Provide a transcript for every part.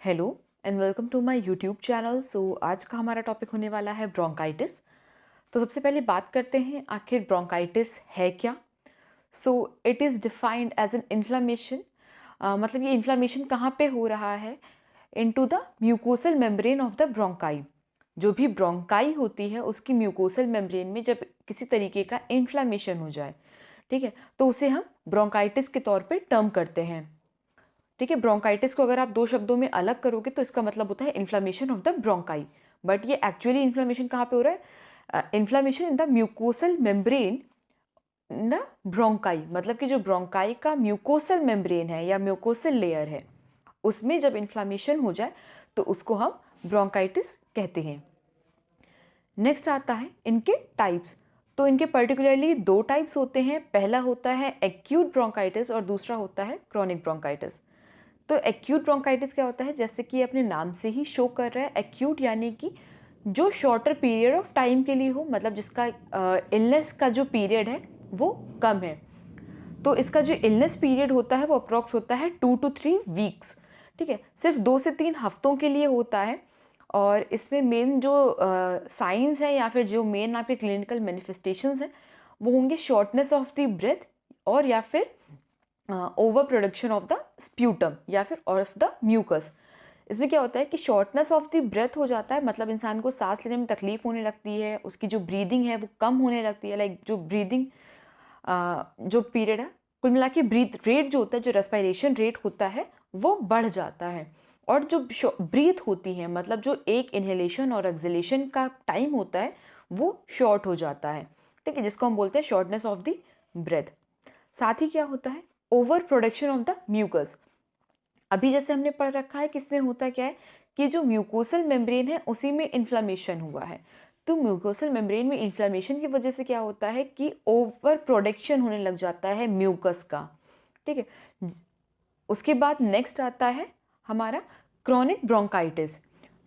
Hello and welcome to my YouTube channel. आज का हमारा टॉपिक होने वाला है ब्रोंकाइटिस। तो सबसे पहले बात करते हैं आखिर ब्रोंकाइटिस है क्या। It is defined as an inflammation. मतलब ये इन्फ्लामेशन कहाँ पे हो रहा है? Into the mucosal membrane of the bronchi. जो भी ब्रोंकाई होती है उसकी म्यूकोसल मेम्ब्रेन में जब किसी तरीके का इन्फ्लामेशन हो जाए, ठीक है, तो उसे हम ब्रोंकाइटिस के तौर पे टर्म करते हैं। ठीक है, ब्रोंकाइटिस को अगर आप दो शब्दों में अलग करोगे तो इसका मतलब होता है inflammation of the bronchi. But ये एक्चुअली इन्फ्लामेशन कहाँ पे हो रहा है? Inflammation in the mucosal membrane in the bronchi. मतलब कि जो ब्रोंकाई का म्यूकोसल मेम्ब्रेन है या म्यूकोसल लेयर है उसमें जब इन्फ्लामेशन हो जाए तो उसको हम ब्रोंकाइटिस कहते हैं। नेक्स्ट आता है इनके टाइप्स। तो इनके पर्टिकुलरली दो टाइप्स होते हैं। पहला होता है एक्यूट ब्रोंकाइटिस और दूसरा होता है क्रॉनिक ब्रोंकाइटिस। तो एक्यूट ब्रोंकाइटिस क्या होता है? जैसे कि अपने नाम से ही शो कर रहा है, एक्यूट यानी कि जो शॉर्टर पीरियड ऑफ टाइम के लिए हो, मतलब जिसका इलनेस का जो पीरियड है वो कम है। तो इसका जो इलनेस पीरियड होता है वो अप्रॉक्स होता है 2 to 3 वीक्स। ठीक है, सिर्फ 2 से 3 हफ्तों के लिए होता है। और इसमें मेन जो साइंस है या फिर जो मेन आपके क्लिनिकल मैनिफेस्टेशंस हैं वो होंगे शॉर्टनेस ऑफ द ब्रेथ और या फिर over production of the sputum या फिर ऑफ द म्यूकस। इसमें क्या होता है कि शॉर्टनेस ऑफ द ब्रेथ हो जाता है, मतलब इंसान को सांस लेने में तकलीफ होने लगती है, उसकी जो ब्रीदिंग है वो कम होने लगती है। लाइक जो ब्रीदिंग जो पीरियड है, कुल मिला के ब्रीथ रेट जो होता है, जो रेस्पिरेशन रेट होता है वो बढ़ जाता है। और जो ब्रीथ होती है, मतलब जो एक इनहेलेशन और एक्सहेलेशन का टाइम होता है वो शॉर्ट हो जाता है। ठीक है, जिसको हम बोलते हैं शॉर्टनेस ऑफ द ब्रेथ। साथ ही क्या होता है? Over production of the mucus. अभी जैसे हमने पढ़ रखा है कि इसमें होता क्या है कि जो म्यूकोसल मेम्ब्रेन है उसी में इन्फ्लामेशन हुआ है। तो म्यूकोसल मेम्ब्रेन में इन्फ्लामेशन की वजह से क्या होता है कि ओवर प्रोडक्शन होने लग जाता है म्यूकस का। ठीक है, उसके बाद नेक्स्ट आता है हमारा क्रॉनिक ब्रोंकाइटिस।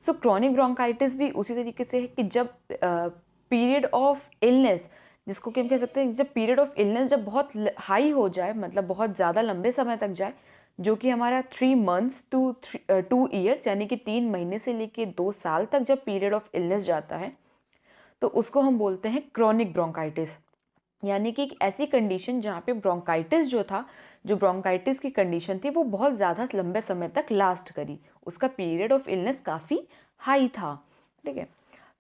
क्रॉनिक ब्रोंकाइटिस भी उसी तरीके से है कि जब पीरियड ऑफ इलनेस, जिसको कि हम कह सकते हैं जब पीरियड ऑफ इलनेस जब बहुत हाई हो जाए, मतलब बहुत ज़्यादा लंबे समय तक जाए, जो कि हमारा 3 मंथ्स टू 2 ईयर्स यानी कि 3 महीने से लेके 2 साल तक जब पीरियड ऑफ इलनेस जाता है तो उसको हम बोलते हैं क्रॉनिक ब्रोंकाइटिस। यानी कि एक ऐसी कंडीशन जहाँ पे ब्रोंकाइटिस जो था, जो ब्रोंकाइटिस की कंडीशन थी वो बहुत ज़्यादा लंबे समय तक लास्ट करी, उसका पीरियड ऑफ इलनेस काफ़ी हाई था। ठीक है,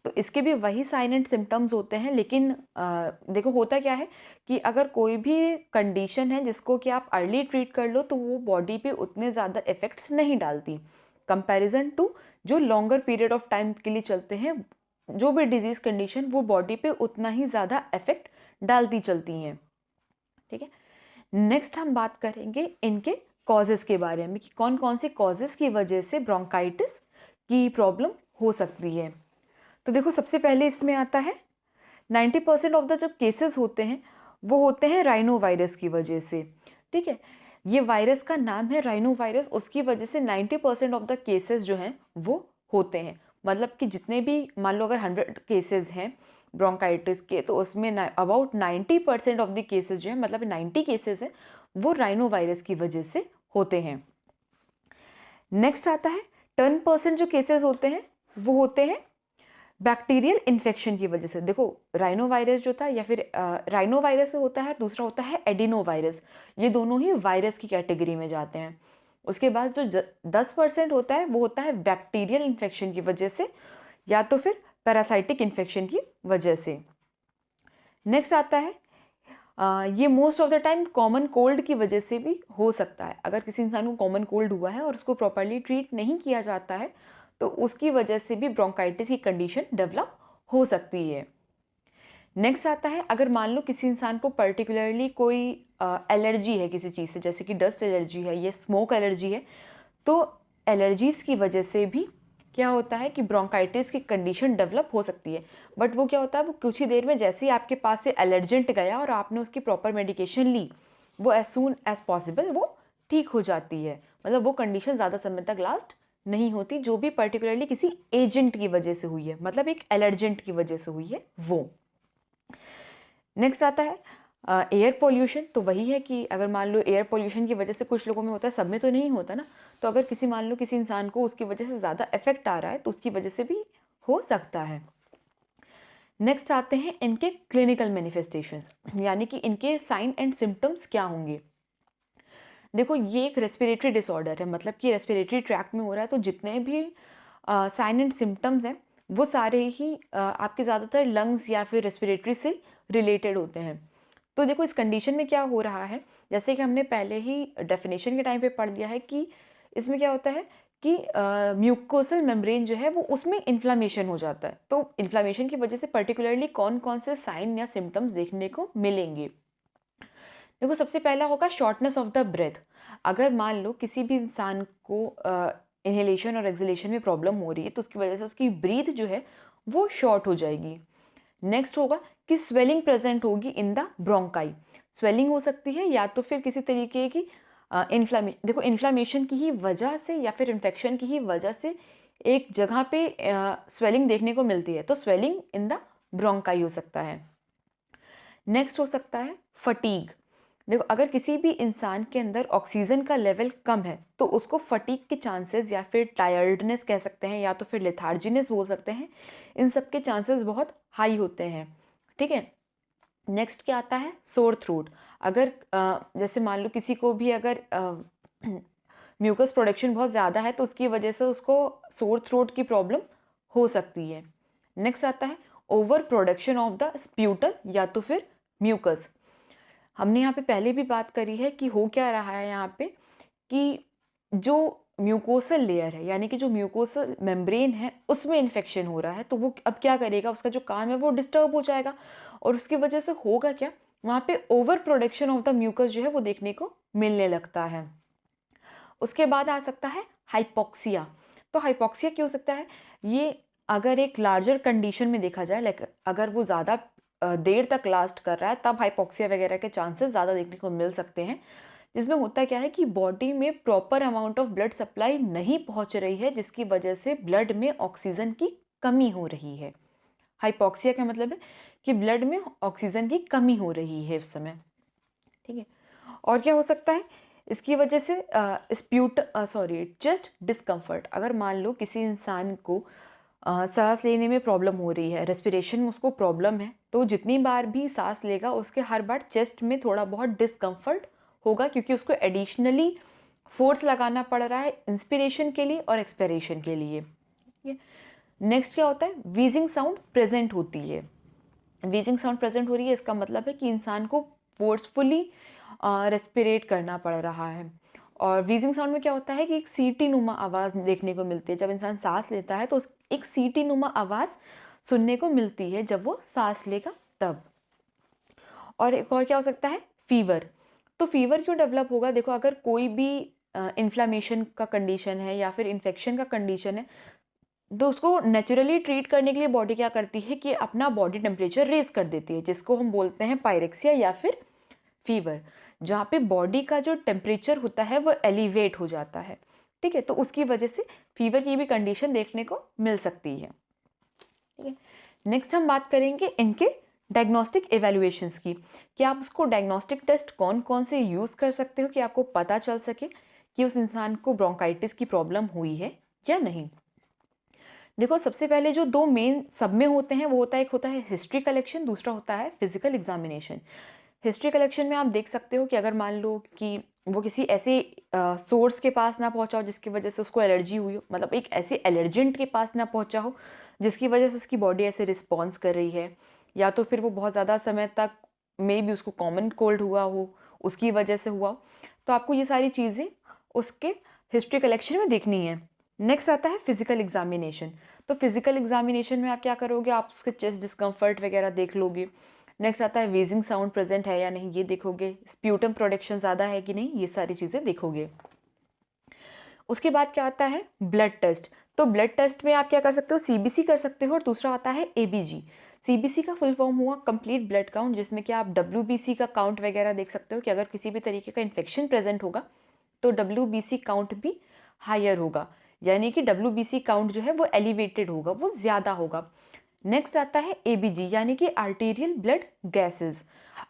तो इसके भी वही साइन एंड सिम्टम्स होते हैं। लेकिन देखो होता क्या है कि अगर कोई भी कंडीशन है जिसको कि आप अर्ली ट्रीट कर लो तो वो बॉडी पे उतने ज़्यादा इफ़ेक्ट्स नहीं डालती कंपैरिजन टू जो लॉन्गर पीरियड ऑफ टाइम के लिए चलते हैं। जो भी डिजीज़ कंडीशन वो बॉडी पे उतना ही ज़्यादा इफेक्ट डालती चलती हैं। ठीक है, नेक्स्ट हम बात करेंगे इनके कॉजेज़ के बारे में कि कौन कौन से कॉजेज़ की वजह से ब्रोंकाइटिस की प्रॉब्लम हो सकती है। तो देखो सबसे पहले इसमें आता है 90% ऑफ द जो केसेस होते हैं वो होते हैं राइनो वायरस की वजह से। ठीक है, ये वायरस का नाम है राइनो वायरस, उसकी वजह से 90% ऑफ द केसेस जो हैं वो होते हैं। मतलब कि जितने भी मान लो अगर 100 केसेस हैं ब्रोंकाइटिस के तो उसमें अबाउट 90% ऑफ द केसेस जो है, मतलब 90 केसेस हैं वो राइनो वायरस की वजह से होते हैं। नेक्स्ट आता है 10% जो केसेस होते हैं वो होते हैं बैक्टीरियल इन्फेक्शन की वजह से। देखो राइनो वायरस जो था या फिर राइनो वायरस होता है, दूसरा होता है एडिनो वायरस, ये दोनों ही वायरस की कैटेगरी में जाते हैं। उसके बाद जो 10% होता है वो होता है बैक्टीरियल इन्फेक्शन की वजह से या तो फिर पैरासाइटिक इन्फेक्शन की वजह से। नेक्स्ट आता है ये most of the time common cold की वजह से भी हो सकता है। अगर किसी इंसान को कॉमन कोल्ड हुआ है और उसको प्रॉपरली ट्रीट नहीं किया जाता है तो उसकी वजह से भी ब्रोंकाइटिस की कंडीशन डेवलप हो सकती है। नेक्स्ट आता है अगर मान लो किसी इंसान को पर्टिकुलरली कोई एलर्जी है किसी चीज़ से, जैसे कि डस्ट एलर्जी है या स्मोक एलर्जी है, तो एलर्जीज़ की वजह से भी क्या होता है कि ब्रोंकाइटिस की कंडीशन डेवलप हो सकती है। बट वो क्या होता है, वो कुछ ही देर में जैसे ही आपके पास से एलर्जेंट गया और आपने उसकी प्रॉपर मेडिकेशन ली, वो एज सून एज पॉसिबल वो ठीक हो जाती है। मतलब वो कंडीशन ज़्यादा समय तक लास्ट नहीं होती जो भी पर्टिकुलरली किसी एजेंट की वजह से हुई है, मतलब एक एलर्जेंट की वजह से हुई है वो। नेक्स्ट आता है एयर पोल्यूशन तो वही है कि अगर मान लो एयर पोल्यूशन की वजह से कुछ लोगों में होता है, सब में तो नहीं होता ना, तो अगर किसी मान लो किसी इंसान को उसकी वजह से ज़्यादा इफेक्ट आ रहा है तो उसकी वजह से भी हो सकता है। नेक्स्ट आते हैं इनके क्लिनिकल मैनिफेस्टेशंस, यानी कि इनके साइन एंड सिम्टम्स क्या होंगे। देखो ये एक रेस्पिरेटरी डिसऑर्डर है, मतलब कि रेस्पिरेटरी ट्रैक्ट में हो रहा है, तो जितने भी साइन एंड सिम्टम्स हैं वो सारे ही आपके ज़्यादातर लंग्स या फिर रेस्पिरेटरी से रिलेटेड होते हैं। तो देखो इस कंडीशन में क्या हो रहा है, जैसे कि हमने पहले ही डेफिनेशन के टाइम पे पढ़ लिया है कि इसमें क्या होता है कि म्यूकोसल मेम्ब्रेन जो है वो उसमें इन्फ्लामेशन हो जाता है। तो इन्फ्लामेशन की वजह से पर्टिकुलरली कौन कौन से साइन या सिम्टम्स देखने को मिलेंगे। देखो सबसे पहला होगा शॉर्टनेस ऑफ द ब्रेथ। अगर मान लो किसी भी इंसान को इनहेलेशन और एक्सहेलेशन में प्रॉब्लम हो रही है तो उसकी वजह से उसकी ब्रीथ जो है वो शॉर्ट हो जाएगी। नेक्स्ट होगा कि स्वेलिंग प्रेजेंट होगी इन द ब्रोंकाई। स्वेलिंग हो सकती है या तो फिर किसी तरीके की देखो इन्फ्लामेशन की ही वजह से या फिर इन्फेक्शन की ही वजह से एक जगह पे स्वेलिंग देखने को मिलती है, तो स्वेलिंग इन द ब्रोंकाई हो सकता है। नेक्स्ट हो सकता है फटीग। देखो अगर किसी भी इंसान के अंदर ऑक्सीजन का लेवल कम है तो उसको फटीग के चांसेस या फिर टायर्डनेस कह सकते हैं या तो फिर लेथार्जीनेस बोल सकते हैं, इन सब के चांसेस बहुत हाई होते हैं। ठीक है। नेक्स्ट क्या आता है सोर थ्रोट। अगर जैसे मान लो किसी को भी अगर म्यूकस प्रोडक्शन बहुत ज़्यादा है तो उसकी वजह से उसको सोर थ्रोट की प्रॉब्लम हो सकती है। नेक्स्ट आता है over production of the sputum या तो फिर म्यूकस। हमने यहाँ पे पहले भी बात करी है कि हो क्या रहा है यहाँ पे कि जो म्यूकोसल लेयर है यानी कि जो म्यूकोसल मेम्ब्रेन है उसमें इन्फेक्शन हो रहा है, तो वो अब क्या करेगा, उसका जो काम है वो डिस्टर्ब हो जाएगा और उसकी वजह से होगा क्या, वहाँ पे over production of the mucus जो है वो देखने को मिलने लगता है। उसके बाद आ सकता है हाइपोक्सिया। तो हाइपोक्सिया क्या हो सकता है, ये अगर एक लार्जर कंडीशन में देखा जाए, लाइक अगर वो ज़्यादा देर तक लास्ट कर रहा है तब हाइपोक्सिया वगैरह के चांसेस ज़्यादा देखने को मिल सकते हैं, जिसमें होता क्या है कि बॉडी में proper amount of blood supply नहीं पहुंच रही है जिसकी वजह से ब्लड में ऑक्सीजन की कमी हो रही है। हाइपोक्सिया का मतलब है कि ब्लड में ऑक्सीजन की कमी हो रही है उस समय। ठीक है। और क्या हो सकता है, इसकी वजह से चेस्ट डिस्कम्फर्ट। अगर मान लो किसी इंसान को सांस लेने में प्रॉब्लम हो रही है, रेस्पिरेशन में उसको प्रॉब्लम है, तो जितनी बार भी सांस लेगा उसके हर बार चेस्ट में थोड़ा बहुत डिस्कम्फर्ट होगा क्योंकि उसको एडिशनली फोर्स लगाना पड़ रहा है इंस्पिरेशन के लिए और एक्सपिरेशन के लिए। ठीक है। नेक्स्ट क्या होता है, वीजिंग साउंड प्रेजेंट होती है। वीजिंग साउंड प्रेजेंट हो रही है, इसका मतलब है कि इंसान को फोर्सफुली रेस्पिरेट करना पड़ रहा है। और वीजिंग साउंड में क्या होता है कि एक सीटी नुमा आवाज़ देखने को मिलती है। जब इंसान सांस लेता है तो एक सीटी नुमा आवाज़ सुनने को मिलती है जब वो सांस लेगा तब। और एक और क्या हो सकता है, फीवर। तो फीवर क्यों डेवलप होगा, देखो अगर कोई भी इन्फ्लामेशन का कंडीशन है या फिर इन्फेक्शन का कंडीशन है तो उसको नेचुरली ट्रीट करने के लिए बॉडी क्या करती है कि अपना बॉडी टेम्परेचर रेज कर देती है, जिसको हम बोलते हैं पायरेक्सिया या फिर फीवर, जहाँ पे बॉडी का जो टेम्परेचर होता है वो एलिवेट हो जाता है। ठीक है। तो उसकी वजह से फीवर की भी कंडीशन देखने को मिल सकती है। ठीक है। नेक्स्ट हम बात करेंगे इनके डायग्नोस्टिक एवेल्युएशंस की, कि आप उसको डायग्नोस्टिक टेस्ट कौन कौन से यूज़ कर सकते हो कि आपको पता चल सके कि उस इंसान को ब्रोंकाइटिस की प्रॉब्लम हुई है या नहीं। देखो सबसे पहले जो दो मेन सब में होते हैं वो होता है, एक होता है हिस्ट्री कलेक्शन, दूसरा होता है फिजिकल एग्जामिनेशन। हिस्ट्री कलेक्शन में आप देख सकते हो कि अगर मान लो कि वो किसी ऐसे सोर्स के पास ना पहुंचा हो जिसकी वजह से उसको एलर्जी हुई हो, मतलब एक ऐसे एलर्जेंट के पास ना पहुंचा हो जिसकी वजह से उसकी बॉडी ऐसे रिस्पॉन्स कर रही है, या तो फिर वो बहुत ज़्यादा समय तक मे बी उसको कॉमन कोल्ड हुआ हो उसकी वजह से हुआ हो, तो आपको ये सारी चीज़ें उसके हिस्ट्री कलेक्शन में देखनी है। नेक्स्ट आता है फिजिकल एग्जामिनेशन। तो फिजिकल एग्जामिनेशन में आप क्या करोगे, आप उसके चेस्ट डिस्कम्फर्ट वगैरह देख लोगे। नेक्स्ट आता है वेजिंग साउंड प्रेजेंट है या नहीं ये देखोगे, स्प्यूटम प्रोडक्शन ज़्यादा है कि नहीं, ये सारी चीज़ें देखोगे। उसके बाद क्या आता है ब्लड टेस्ट। तो ब्लड टेस्ट में आप क्या कर सकते हो, सीबीसी कर सकते हो, और दूसरा आता है एबीजी। सीबीसी का फुल फॉर्म हुआ कंप्लीट ब्लड काउंट, जिसमें कि आप डब्ल्यूबीसी का काउंट वगैरह देख सकते हो कि अगर किसी भी तरीके का इन्फेक्शन प्रेजेंट होगा तो डब्ल्यूबीसी काउंट भी हायर होगा, यानी कि डब्ल्यूबीसी काउंट जो है वो एलिवेटेड होगा, वो ज़्यादा होगा। नेक्स्ट आता है एबीजी यानी कि आर्टीरियल ब्लड गैसेस।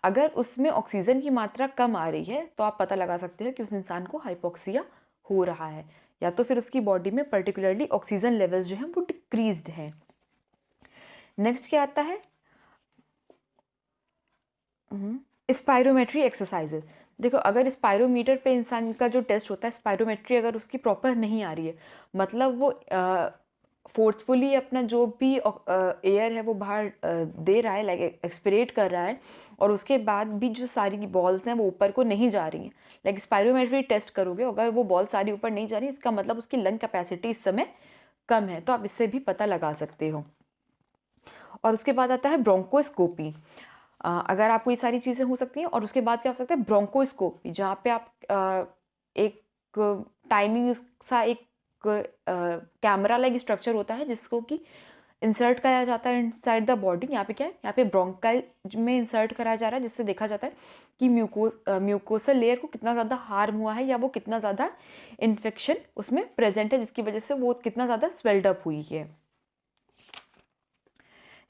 अगर उसमें ऑक्सीजन की मात्रा कम आ रही है तो आप पता लगा सकते हो कि उस इंसान को हाइपोक्सिया हो रहा है, या तो फिर उसकी बॉडी में पर्टिकुलरली ऑक्सीजन लेवल्स जो हैं वो डिक्रीज्ड हैं। नेक्स्ट क्या आता है, स्पायरोमेट्री एक्सरसाइजेज। देखो, अगर स्पायरोमीटर पे इंसान का जो टेस्ट होता है, स्पायरोमेट्री अगर उसकी प्रॉपर नहीं आ रही है, मतलब वो फोर्सफुली अपना जो भी एयर है वो बाहर दे रहा है, लाइक एक्सपिरेट कर रहा है, और उसके बाद भी जो सारी बॉल्स हैं वो ऊपर को नहीं जा रही हैं, लाइक स्पायरोमेट्री टेस्ट करोगे, अगर वो बॉल सारी ऊपर नहीं जा रही, इसका मतलब उसकी लंग कैपेसिटी इस समय कम है, तो आप इससे भी पता लगा सकते हो। और उसके बाद आता है ब्रोंकोस्कोपी। अगर आपको ये सारी चीज़ें हो सकती हैं, और उसके बाद क्या हो सकता है, ब्रोंकोस्कोपी, जहाँ पे आप एक टाइनी सा एक कैमरा लाइक स्ट्रक्चर होता है जिसको कि इंसर्ट कराया जाता है इनसाइड द बॉडी। यहाँ पे क्या है, यहाँ पे ब्रोंकाई में इंसर्ट कराया जा रहा है, जिससे देखा जाता है कि म्यूकोसल लेयर को कितना ज़्यादा हार्म हुआ है, या वो कितना ज़्यादा इन्फेक्शन उसमें प्रेजेंट है, जिसकी वजह से वो कितना ज़्यादा स्वेल्ड अप हुई है।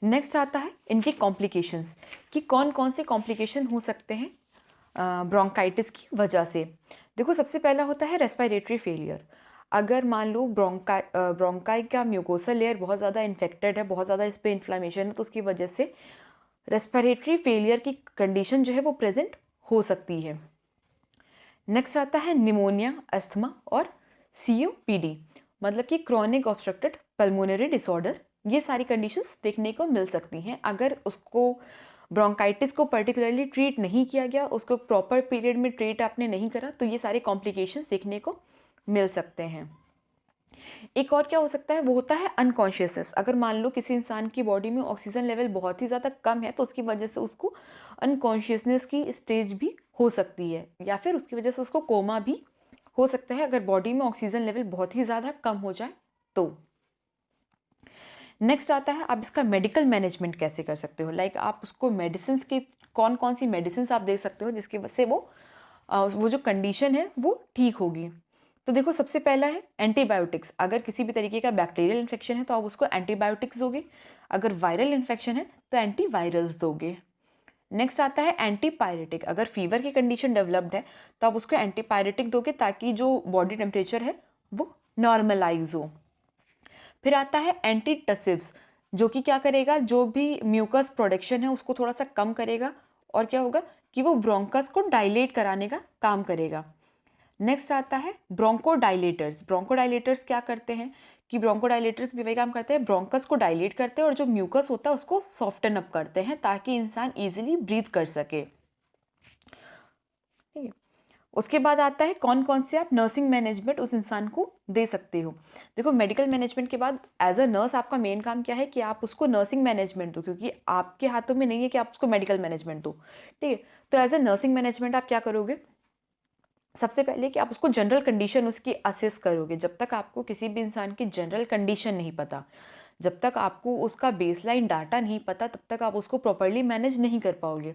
नेक्स्ट आता है इनकी कॉम्प्लिकेशंस, कि कौन कौन से कॉम्प्लिकेशन हो सकते हैं ब्रोंकाइटिस की वजह से। देखो, सबसे पहला होता है रेस्पिरेटरी फेलियर। अगर मान लो ब्रोंकाई का म्यूकोसल लेयर बहुत ज़्यादा इन्फेक्टेड है, बहुत ज़्यादा इस पर इन्फ्लामेशन है, तो उसकी वजह से रेस्पिरेटरी फेलियर की कंडीशन जो है वो प्रेजेंट हो सकती है। नेक्स्ट आता है निमोनिया, अस्थमा और COPD, मतलब कि क्रॉनिक ऑब्स्ट्रक्टेड पल्मोनरी डिसऑर्डर। ये सारी कंडीशंस देखने को मिल सकती हैं अगर उसको ब्रोंकाइटिस को पर्टिकुलरली ट्रीट नहीं किया गया, उसको प्रॉपर पीरियड में ट्रीट आपने नहीं करा, तो ये सारे कॉम्प्लिकेशंस देखने को मिल सकते हैं। एक और क्या हो सकता है, वो होता है अनकॉन्शियसनेस। अगर मान लो किसी इंसान की बॉडी में ऑक्सीजन लेवल बहुत ही ज़्यादा कम है, तो उसकी वजह से उसको अनकॉन्शियसनेस की स्टेज भी हो सकती है, या फिर उसकी वजह से उसको कोमा भी हो सकता है, अगर बॉडी में ऑक्सीजन लेवल बहुत ही ज़्यादा कम हो जाए तो। नेक्स्ट आता है, आप इसका मेडिकल मैनेजमेंट कैसे कर सकते हो, लाइक आप उसको मेडिसिन की कौन कौन सी मेडिसिन आप दे सकते हो जिसकी वजह से वो जो कंडीशन है वो ठीक होगी। तो देखो, सबसे पहला है एंटीबायोटिक्स। अगर किसी भी तरीके का बैक्टीरियल इन्फेक्शन है तो आप उसको एंटीबायोटिक्स दोगे, अगर वायरल इन्फेक्शन है तो एंटीवायरल्स दोगे। नेक्स्ट आता है एंटीपायरेटिक। अगर फीवर की कंडीशन डेवलप्ड है तो आप उसको एंटीपायरेटिक दोगे ताकि जो बॉडी टेम्परेचर है वो नॉर्मलाइज हो। फिर आता है एंटीटसिव्स, जो कि क्या करेगा, जो भी म्यूकस प्रोडक्शन है उसको थोड़ा सा कम करेगा, और क्या होगा कि वो ब्रोंकस को डायलेट कराने का काम करेगा। नेक्स्ट आता है ब्रोंकोडाइलेटर्स। ब्रोंकोडाइलेटर्स क्या करते हैं कि ब्रोंकोडाइलेटर्स भी वही काम करते हैं, ब्रोंकस को डायलेट करते हैं और जो म्यूकस होता है उसको सॉफ्टन अप करते हैं ताकि इंसान इजीली ब्रीथ कर सके। ठीक है, उसके बाद आता है कौन कौन से आप नर्सिंग मैनेजमेंट उस इंसान को दे सकते हो। देखो, मेडिकल मैनेजमेंट के बाद एज अ नर्स आपका मेन काम क्या है कि आप उसको नर्सिंग मैनेजमेंट दो, क्योंकि आपके हाथों में नहीं है कि आप उसको मेडिकल मैनेजमेंट दो। ठीक है, तो एज अ नर्सिंग मैनेजमेंट आप क्या करोगे, सबसे पहले कि आप उसको जनरल कंडीशन उसकी असेस करोगे। जब तक आपको किसी भी इंसान की जनरल कंडीशन नहीं पता, जब तक आपको उसका बेसलाइन डाटा नहीं पता, तब तक आप उसको प्रॉपरली मैनेज नहीं कर पाओगे।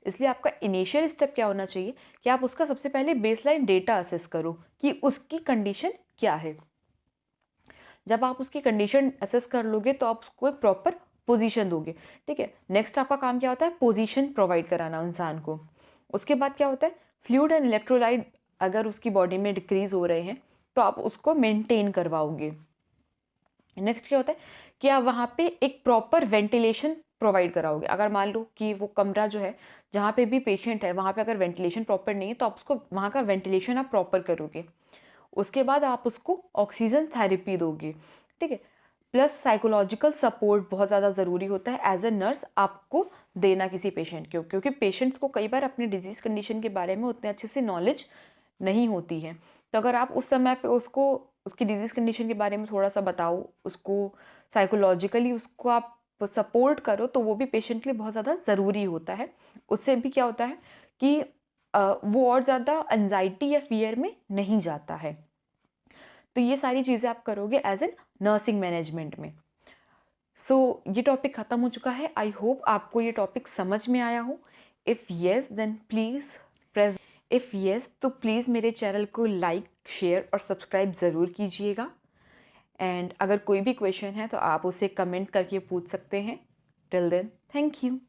इसलिए आपका इनिशियल स्टेप क्या होना चाहिए कि आप उसका सबसे पहले बेसलाइन डेटा असेस करो कि उसकी कंडीशन क्या है। जब आप उसकी कंडीशन असेस कर लोगे तो आप उसको एक प्रॉपर पोजीशन दोगे। ठीक है, नेक्स्ट आपका काम क्या होता है, पोजीशन प्रोवाइड कराना इंसान को। उसके बाद क्या होता है, फ्लूइड एंड इलेक्ट्रोलाइट अगर उसकी बॉडी में डिक्रीज हो रहे हैं तो आप उसको मेंटेन करवाओगे। नेक्स्ट क्या होता है कि आप वहाँ पे एक प्रॉपर वेंटिलेशन प्रोवाइड कराओगे। अगर मान लो कि वो कमरा जो है जहाँ पे भी पेशेंट है वहाँ पे अगर वेंटिलेशन प्रॉपर नहीं है तो आप उसको वहाँ का वेंटिलेशन आप प्रॉपर करोगे। उसके बाद आप उसको ऑक्सीजन थेरेपी दोगे। ठीक है, प्लस साइकोलॉजिकल सपोर्ट बहुत ज़्यादा ज़रूरी होता है एज ए नर्स आपको देना किसी पेशेंट को, क्योंकि पेशेंट्स को कई बार अपनी डिजीज़ कंडीशन के बारे में उतने अच्छे से नॉलेज नहीं होती है। तो अगर आप उस समय पे उसको उसकी डिजीज़ कंडीशन के बारे में थोड़ा सा बताओ, उसको साइकोलॉजिकली उसको आप सपोर्ट करो, तो वो भी पेशेंट के लिए बहुत ज़्यादा ज़रूरी होता है। उससे भी क्या होता है कि वो और ज़्यादा एंजाइटी या फियर में नहीं जाता है। तो ये सारी चीज़ें आप करोगे एज एन नर्सिंग मैनेजमेंट में। ये टॉपिक ख़त्म हो चुका है। आई होप आपको ये टॉपिक समझ में आया हो। If yes then please press if yes तो प्लीज़ मेरे चैनल को लाइक, शेयर और सब्सक्राइब ज़रूर कीजिएगा। एंड अगर कोई भी क्वेश्चन है तो आप उसे कमेंट करके पूछ सकते हैं। Till then, thank you.